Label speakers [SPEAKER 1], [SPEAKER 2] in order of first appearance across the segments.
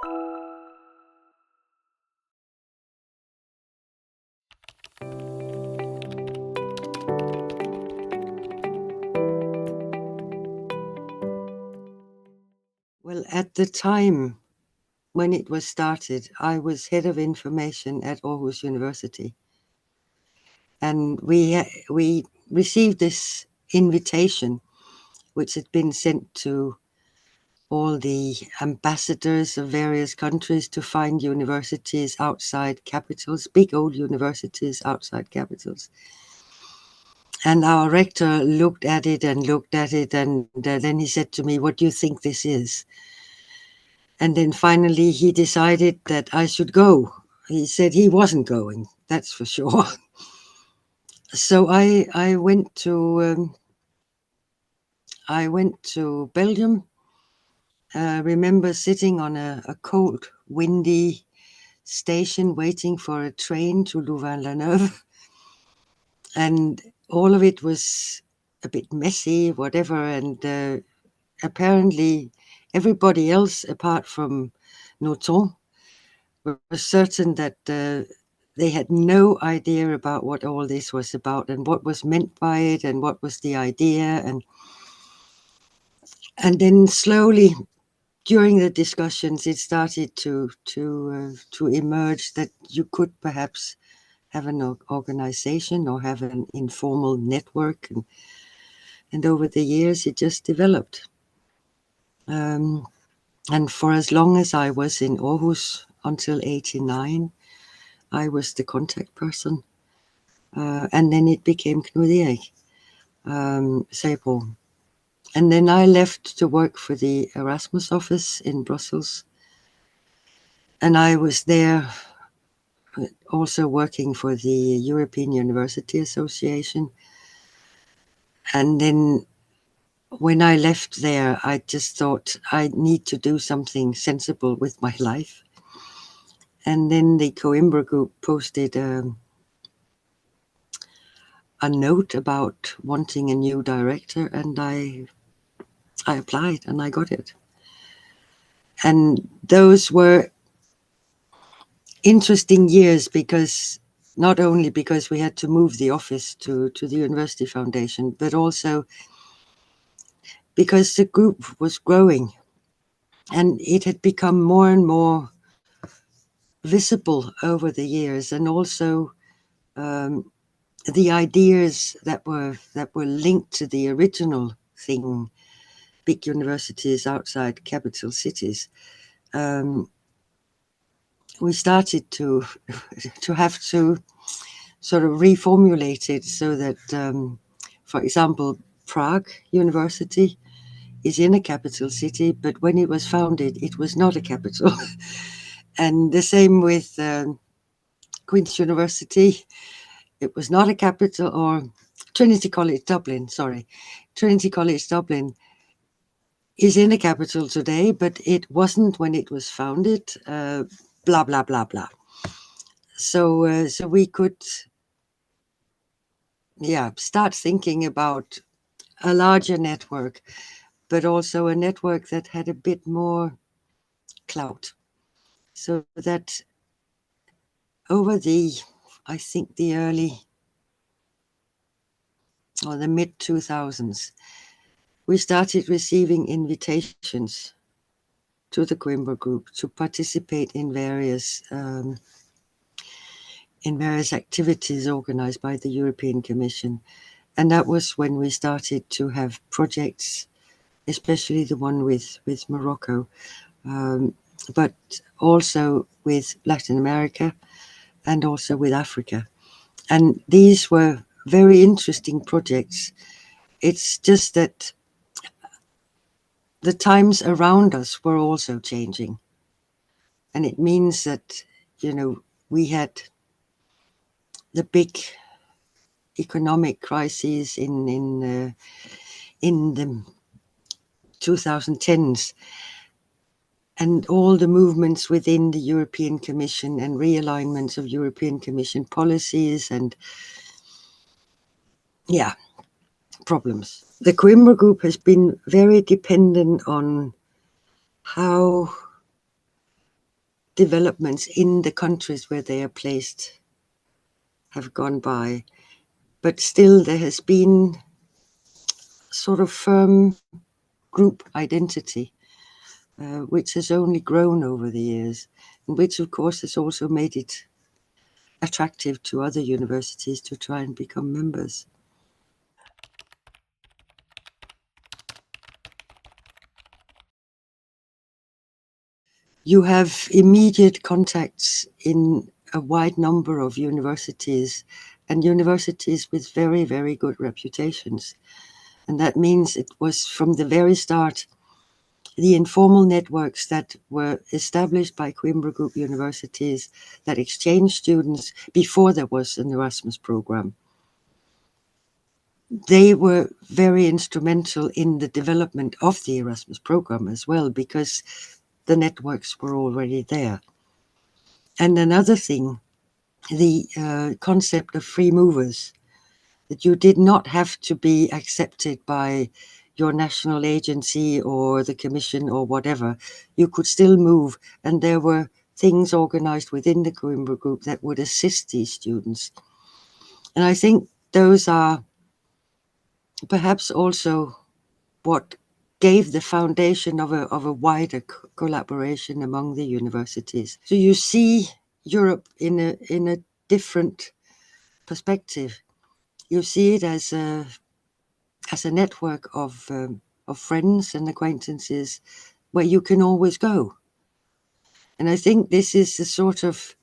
[SPEAKER 1] Well, at the time when it was started, I was head of information at Aarhus University. And we received this invitation, which had been sent to all the ambassadors of various countries to find universities outside capitals, big old universities outside capitals. And our rector looked at it and looked at it, and then he said to me, "What do you think this is?" And then finally he decided that I should go. He said he wasn't going, that's for sure. So I went to Belgium. I remember sitting on a cold, windy station waiting for a train to Louvain-la-Neuve. And all of it was a bit messy, whatever. And apparently everybody else, apart from Noton, were certain that they had no idea about what all this was about and what was meant by it and what was the idea. And then slowly, during the discussions, it started to emerge that you could perhaps have an organization or have an informal network, and over the years it just developed. And for as long as I was in Aarhus, until '89, I was the contact person, and then it became Knud Erik Sabro. And then I left to work for the Erasmus office in Brussels. And I was there also working for the European University Association. And then when I left there, I just thought I need to do something sensible with my life. And then the Coimbra Group posted a note about wanting a new director, and I applied and I got it. And those were interesting years, because not only because we had to move the office to the University Foundation, but also because the group was growing and it had become more and more visible over the years. And also the ideas that were linked to the original thing, big universities outside capital cities, we started to have to sort of reformulate it so that, for example, Prague University is in a capital city, but when it was founded, it was not a capital. And the same with Queen's University. It was not a capital, or Trinity College Dublin, sorry. Trinity College Dublin is in a capital today, but it wasn't when it was founded, blah, blah, blah, blah. So we could, start thinking about a larger network, but also a network that had a bit more clout. So that over I think the early or the mid 2000s, we started receiving invitations to the Coimbra Group to participate in various activities organized by the European Commission. And that was when we started to have projects, especially the one with Morocco, but also with Latin America and also with Africa. And these were very interesting projects. It's just that the times around us were also changing. And it means that, we had the big economic crises in the 2010s, and all the movements within the European Commission and realignments of European Commission policies and problems. The Coimbra Group has been very dependent on how developments in the countries where they are placed have gone by. But still, there has been sort of firm group identity, which has only grown over the years, and which, of course, has also made it attractive to other universities to try and become members. You have immediate contacts in a wide number of universities, and universities with very, very good reputations. And that means it was from the very start the informal networks that were established by Coimbra Group universities that exchanged students before there was an Erasmus program. They were very instrumental in the development of the Erasmus program as well, because the networks were already there. And another thing, the concept of free movers, that you did not have to be accepted by your national agency or the commission or whatever. You could still move, and there were things organized within the Coimbra Group that would assist these students. And I think those are perhaps also what gave the foundation of a wider collaboration among the universities. So you see Europe in a different perspective. You see it as a network of friends and acquaintances where you can always go. And I think this is the sort of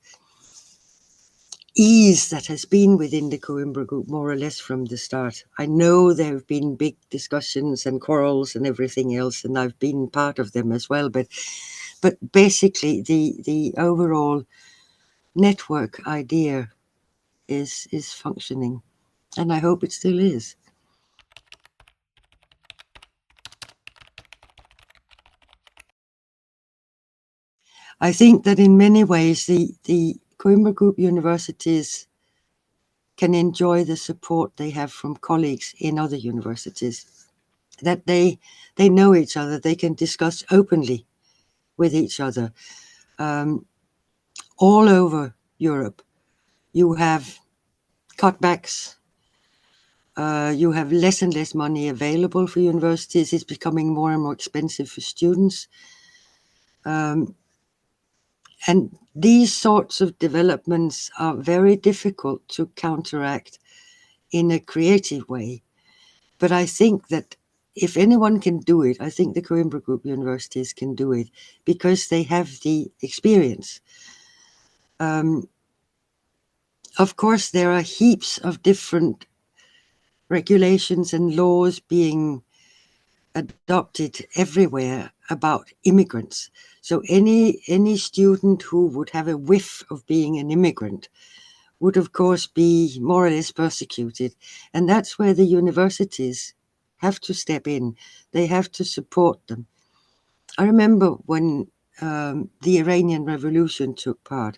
[SPEAKER 1] ease that has been within the Coimbra Group more or less from the start. I know there have been big discussions and quarrels and everything else, and I've been part of them as well. But basically, the overall network idea is functioning, and I hope it still is. I think that in many ways the Coimbra Group universities can enjoy the support they have from colleagues in other universities, that they know each other, they can discuss openly with each other. All over Europe, you have cutbacks, you have less and less money available for universities, it's becoming more and more expensive for students. And these sorts of developments are very difficult to counteract in a creative way. But I think that if anyone can do it, I think the Coimbra Group universities can do it because they have the experience. Of course, there are heaps of different regulations and laws being adopted everywhere about immigrants. So any student who would have a whiff of being an immigrant would of course be more or less persecuted. And that's where the universities have to step in. They have to support them. I remember when the Iranian Revolution took part.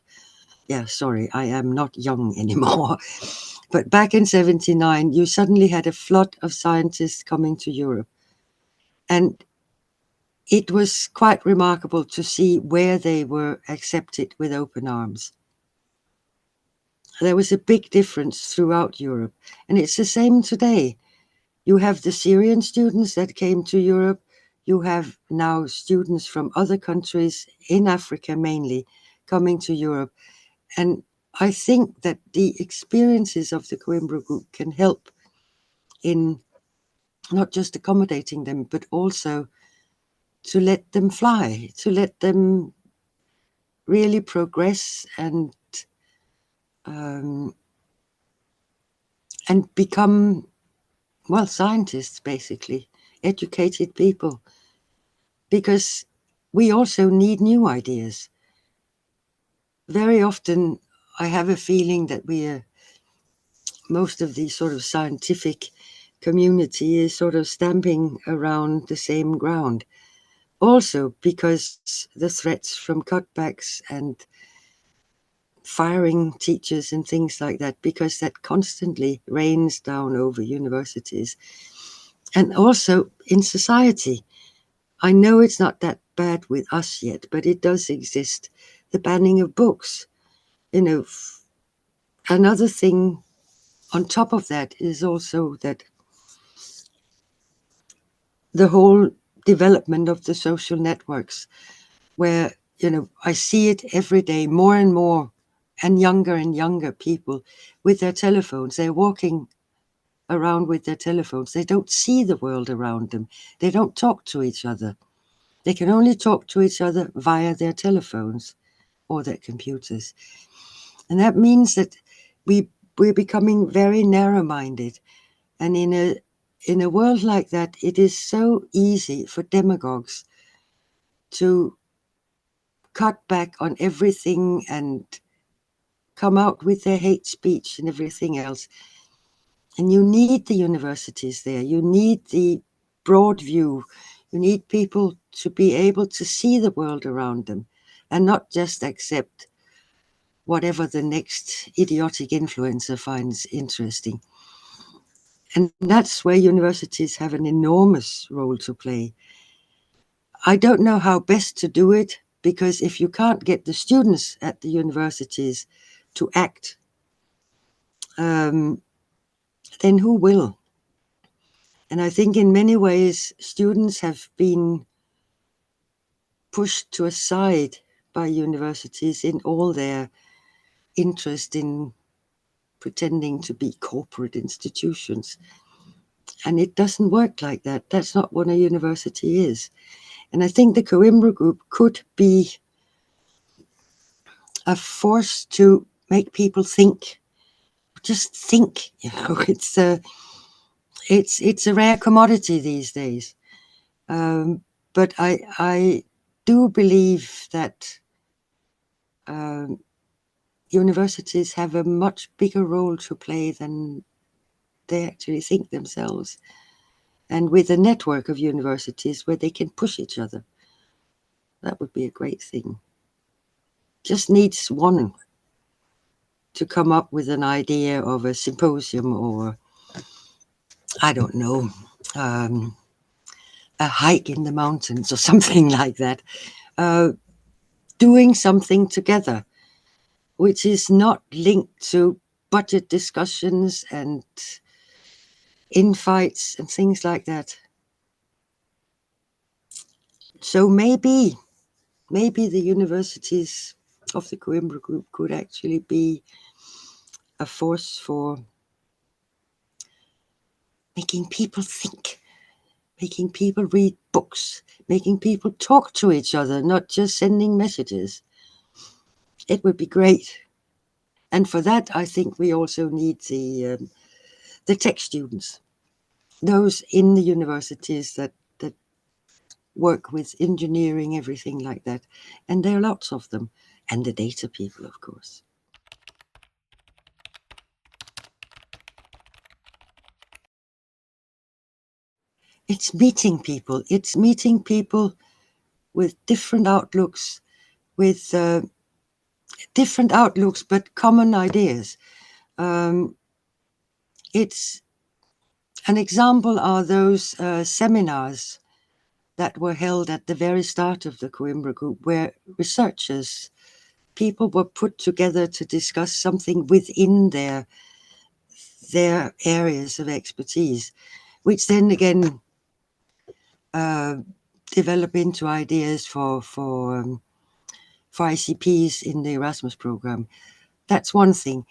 [SPEAKER 1] Yeah, sorry, I am not young anymore. But back in 79, you suddenly had a flood of scientists coming to Europe. And it was quite remarkable to see where they were accepted with open arms. There was a big difference throughout Europe. And it's the same today. You have the Syrian students that came to Europe. You have now students from other countries in Africa mainly coming to Europe. And I think that the experiences of the Coimbra Group can help in not just accommodating them, but also to let them fly, to let them really progress um, and become, well, scientists, basically, educated people, because we also need new ideas. Very often, I have a feeling that most of the sort of scientific community is sort of stamping around the same ground. Also, because the threats from cutbacks and firing teachers and things like that, because that constantly rains down over universities. And also in society, I know it's not that bad with us yet, but it does exist. the banning of books. Another thing on top of that is also that the whole development of the social networks, where, I see it every day, more and more, and younger people with their telephones. They're walking around with their telephones. They don't see the world around them. They don't talk to each other. They can only talk to each other via their telephones or their computers. And that means that we're becoming very narrow-minded. And in a world like that, it is so easy for demagogues to cut back on everything and come out with their hate speech and everything else. And you need the universities there. You need the broad view. You need people to be able to see the world around them and not just accept whatever the next idiotic influencer finds interesting. And that's where universities have an enormous role to play. I don't know how best to do it, because if you can't get the students at the universities to act, then who will? And I think in many ways, students have been pushed to a side by universities in all their interest in pretending to be corporate institutions. And it doesn't work like that. That's not what a university is. And I think the Coimbra Group could be a force to make people think. Just think, it's a rare commodity these days. But I do believe that universities have a much bigger role to play than they actually think themselves. And with a network of universities where they can push each other, that would be a great thing. Just needs one to come up with an idea of a symposium, or, I don't know, a hike in the mountains or something like that. Doing something together, which is not linked to budget discussions and infights and things like that. So maybe the universities of the Coimbra Group could actually be a force for making people think, making people read books, making people talk to each other, not just sending messages. It would be great. And for that, I think we also need the tech students, those in the universities that work with engineering, everything like that. And there are lots of them. And the data people, of course. It's meeting people. It's meeting people with different outlooks, but common ideas. It's an example are those seminars that were held at the very start of the Coimbra Group, where researchers, people were put together to discuss something within their areas of expertise, which then again develop into ideas for ICPs in the Erasmus program. That's one thing.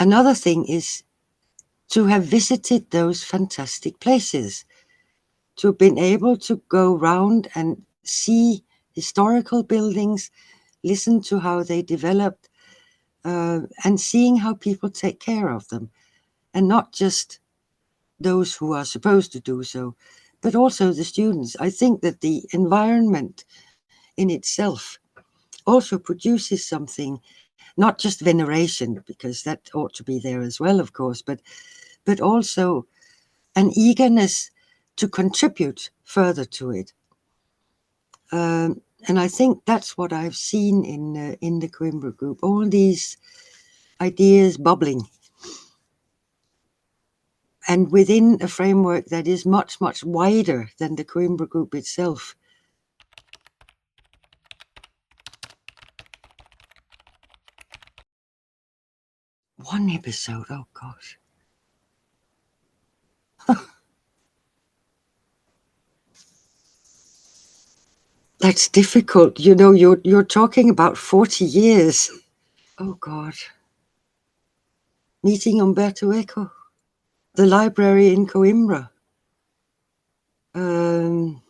[SPEAKER 1] Another thing is to have visited those fantastic places, to have been able to go round and see historical buildings, listen to how they developed, and seeing how people take care of them, and not just those who are supposed to do so, but also the students. I think that the environment in itself also produces something, not just veneration, because that ought to be there as well, of course, but also an eagerness to contribute further to it. And I think that's what I've seen in the Coimbra Group, all these ideas bubbling, and within a framework that is much, much wider than the Coimbra Group itself. One episode, oh gosh. That's difficult. You know, you're talking about 40 years. Oh God. Meeting Umberto Eco. The library in Coimbra. In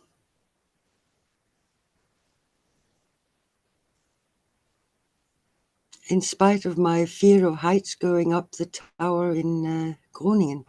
[SPEAKER 1] spite of my fear of heights, going up the tower in Groningen.